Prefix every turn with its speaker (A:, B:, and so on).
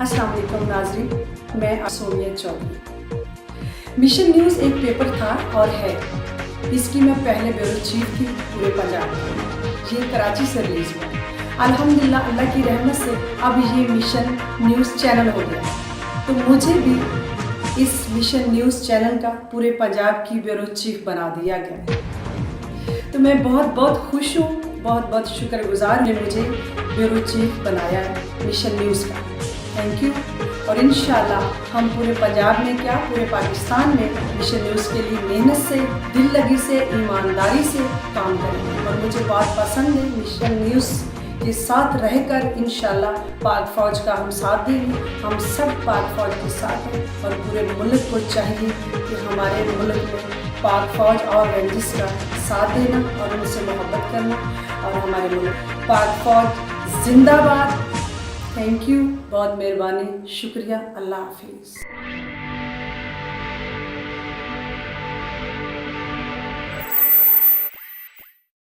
A: अस्सलाम वालेकुम नाज़रीन, मैं सोनिया चौधरी। मिशन न्यूज़ एक पेपर था और है। इसकी मैं पहले ब्यूरो चीफ थी पूरे पंजाब में। ये कराची से रिलीज़ हुआ। अल्हम्दुलिल्लाह अल्लाह की रहमत से अब ये मिशन न्यूज़ चैनल हो गया। तो मुझे भी इस मिशन न्यूज़ चैनल का पूरे पंजाब की ब्यूरो चीफ बना दिया गया। तो मैं बहुत बहुत खुश हूँ, बहुत बहुत शुक्रगुजार ने मुझे ब्यूरो चीफ बनाया है मिशन न्यूज़ का। Thank you. और इंशाल्लाह हम पूरे पंजाब में क्या पूरे पाकिस्तान में मिशन न्यूज़ के लिए मेहनत से, दिल लगी से, ईमानदारी से काम करेंगे। और मुझे बहुत पसंद है मिशन न्यूज़ के साथ रहकर इंशाल्लाह पाक फ़ौज का हम साथ देंगे। हम सब पाक फ़ौज के साथ हैं और पूरे मुल्क को चाहिए कि हमारे मुल्क में पाक फ़ौज और रेंजर्स का साथ देना और उनसे मोहब्बत करना। और हमारे मुल्क पाक फ़ौज जिंदाबाद। थैंक यू, बहुत मेहरबानी, शुक्रिया, अल्लाह हाफिज़।